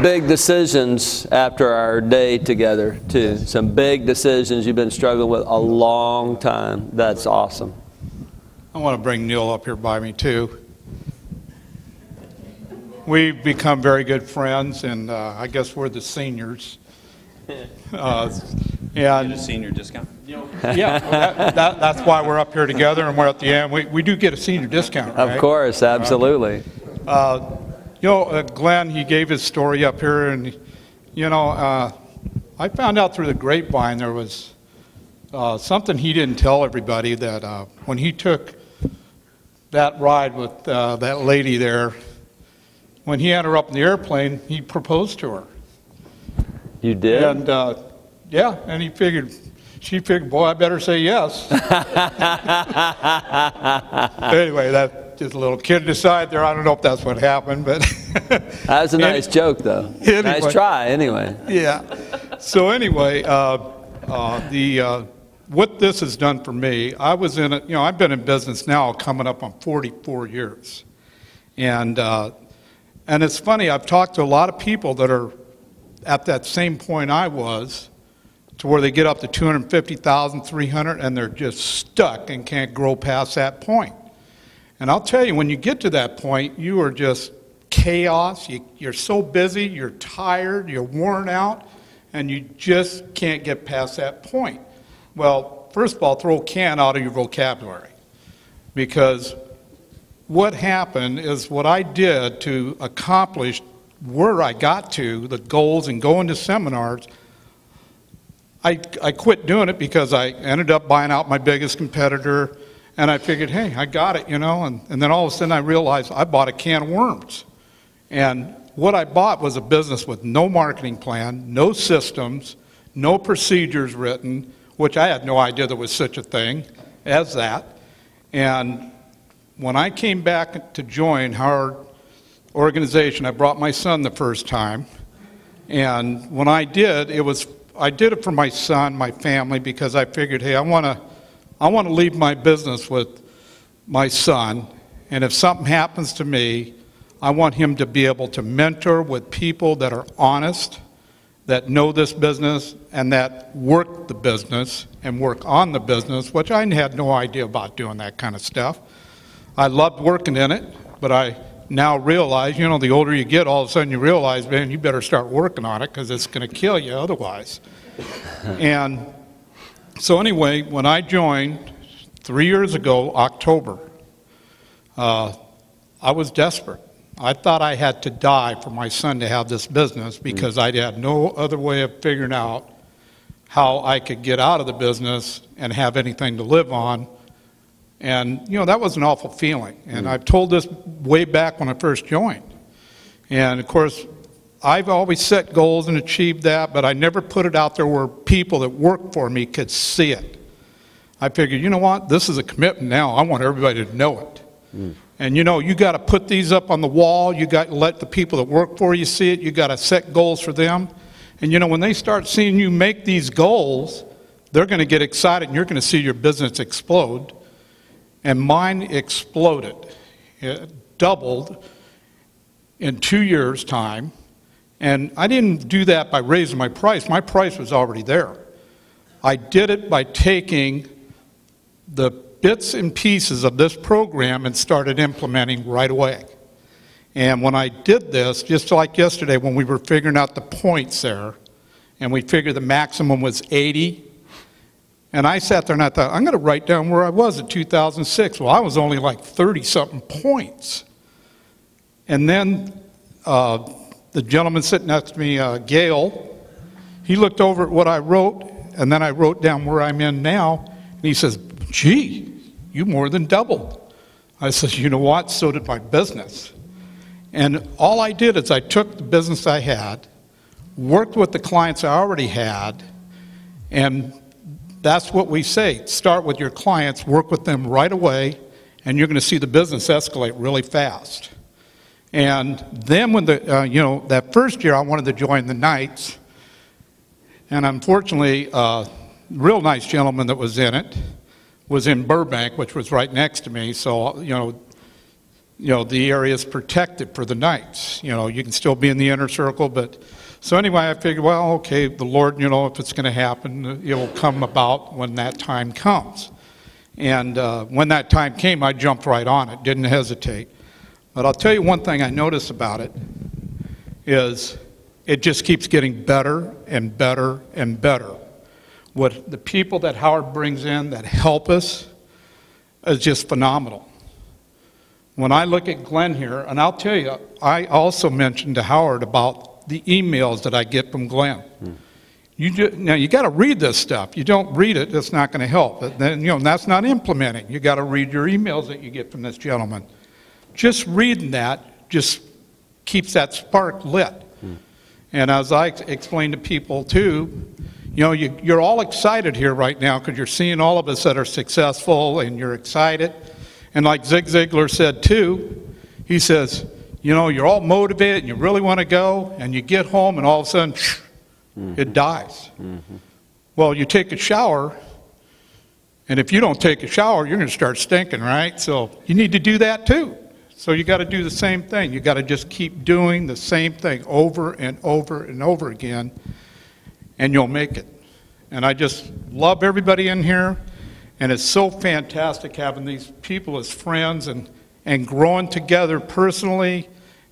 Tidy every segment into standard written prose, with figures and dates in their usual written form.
big decisions after our day together, too. Some big decisions you've been struggling with a long time. That's awesome. I want to bring Neil up here by me, too. We've become very good friends, and I guess we're the seniors. Yeah, a senior discount? Yeah, that's why we're up here together, and we're at the end. We do get a senior discount, right? Of course, absolutely. Glenn, he gave his story up here, and, I found out through the grapevine there was something he didn't tell everybody, that when he took that ride with that lady there, when he had her up in the airplane, he proposed to her. You did? And, and she figured, boy, I better say yes. Anyway, that's just a little kid aside there. I don't know if that's what happened, but. That was a nice joke, though. Anyway. Nice try, anyway. Yeah. So anyway, what this has done for me, I was in it, I've been in business now coming up on 44 years. And it's funny, I've talked to a lot of people that are at that same point I was, to where they get up to 250,000, 300, and they're just stuck and can't grow past that point. And I'll tell you, when you get to that point, you are just chaos. You're so busy, you're tired, you're worn out, and you just can't get past that point. Well, first of all, throw can out of your vocabulary, because what happened is what I did to accomplish where I got to, the goals and going to seminars, I quit doing it because I ended up buying out my biggest competitor, and I figured, hey, I got it, and then all of a sudden I realized I bought a can of worms. And what I bought was a business with no marketing plan, no systems, no procedures written, which I had no idea there was such a thing as that. And when I came back to join our organization, I brought my son the first time, and when I did, I did it for my son, my family, because I figured, hey, I want to leave my business with my son, and if something happens to me, I want him to be able to mentor with people that are honest, that know this business, and that work the business and work on the business, which I had no idea about doing that kind of stuff. I loved working in it, but I now realize, the older you get, all of a sudden you realize, man, you better start working on it because it's going to kill you otherwise. And so anyway, when I joined 3 years ago, October, I was desperate. I thought I had to die for my son to have this business because I had no other way of figuring out how I could get out of the business and have anything to live on. And, that was an awful feeling. And I've told this way back when I first joined. And, of course, I've always set goals and achieved that, but I never put it out there where people that work for me could see it. I figured, you know what, this is a commitment now. I want everybody to know it. And, you got to put these up on the wall. You got to let the people that work for you see it. You got to set goals for them. And, when they start seeing you make these goals, they're going to get excited, and you're going to see your business explode. And mine exploded. It doubled in 2 years' time. And I didn't do that by raising my price. My price was already there. I did it by taking the bits and pieces of this program and started implementing right away. And when I did this, just like yesterday when we were figuring out the points there, and we figured the maximum was 80, and I sat there and I thought, I'm going to write down where I was in 2006. Well, I was only like 30-something points. And then the gentleman sitting next to me, Gail, he looked over at what I wrote, and then I wrote down where I'm in now, and he says, gee, you more than doubled. I said, you know what, so did my business. And all I did is I took the business I had, worked with the clients I already had, and that's what we say. Start with your clients, work with them right away, and you're going to see the business escalate really fast. And then when that first year I wanted to join the Knights, and unfortunately, a real nice gentleman that was in it was in Burbank, which was right next to me. So, the area is protected for the nights. You can still be in the inner circle, but so anyway, I figured, well, okay, the Lord, if it's going to happen, it will come about when that time comes. And when that time came, I jumped right on it, didn't hesitate. But I'll tell you one thing I notice about it is it just keeps getting better and better and better. What the people that Howard brings in that help us is just phenomenal. When I look at Glenn here, and I'll tell you, I also mentioned to Howard about the emails that I get from Glenn. Now you got to read this stuff. You don't read it, it's not going to help. But then, that's not implementing. You got to read your emails that you get from this gentleman. Just reading that just keeps that spark lit. And as I explain to people too, you're all excited here right now because you're seeing all of us that are successful and you're excited. And like Zig Ziglar said too, he says, you're all motivated and you really want to go, and you get home and all of a sudden, it dies. Well, you take a shower, and if you don't take a shower, you're going to start stinking, right? So you need to do that too. So you got to do the same thing. You got to just keep doing the same thing over and over and over again, and you'll make it. And I just love everybody in here, and it's so fantastic having these people as friends and growing together personally,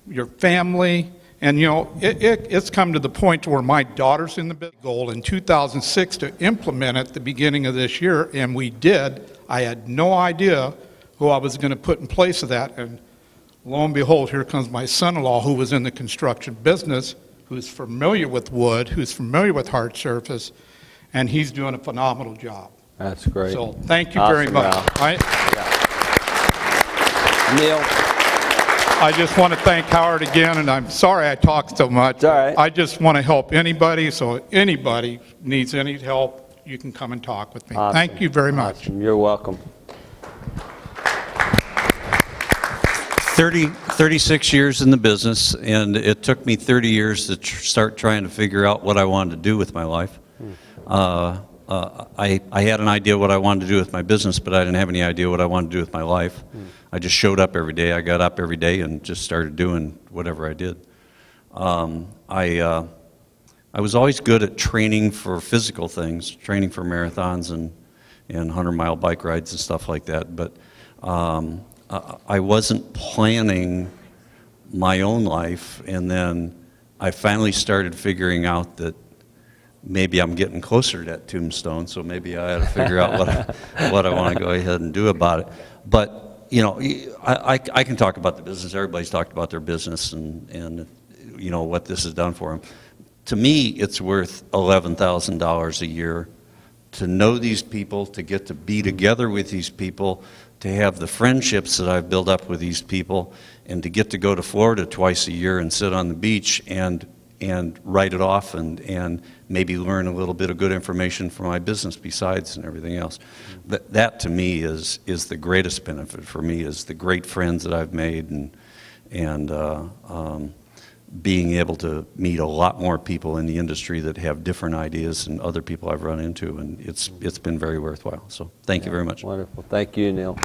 your family. And it's come to the point to where my daughter's in the big goal in 2006 to implement it at the beginning of this year, and we did. I had no idea who I was going to put in place of that, and lo and behold, here comes my son-in-law who was in the construction business, who's familiar with wood, who's familiar with hard surface, and he's doing a phenomenal job. That's great. So thank you very much. Neil. I just want to thank Howard again, and I'm sorry I talked so much. It's all right. I just want to help anybody, so if anybody needs any help, you can come and talk with me. Awesome. Thank you very much. Awesome. You're welcome. 36 years in the business, and it took me 30 years to start trying to figure out what I wanted to do with my life. I had an idea what I wanted to do with my business, but I didn't have any idea what I wanted to do with my life. I just showed up every day. I got up every day and just started doing whatever I did. I was always good at training for physical things, training for marathons and 100-mile bike rides and stuff like that, but I wasn't planning my own life, and then I finally started figuring out that maybe I'm getting closer to that tombstone, so maybe I ought to figure out what I want to go ahead and do about it. But I can talk about the business. Everybody's talked about their business and what this has done for them. To me, it's worth $11,000 a year to know these people, to get to be together with these people, to have the friendships that I've built up with these people, and to get to go to Florida twice a year and sit on the beach and write it off and maybe learn a little bit of good information for my business besides and everything else. That to me is the greatest benefit for me, is the great friends that I've made and being able to meet a lot more people in the industry that have different ideas than other people I've run into, and it's been very worthwhile. So thank you very much. Wonderful. Thank you, Neil.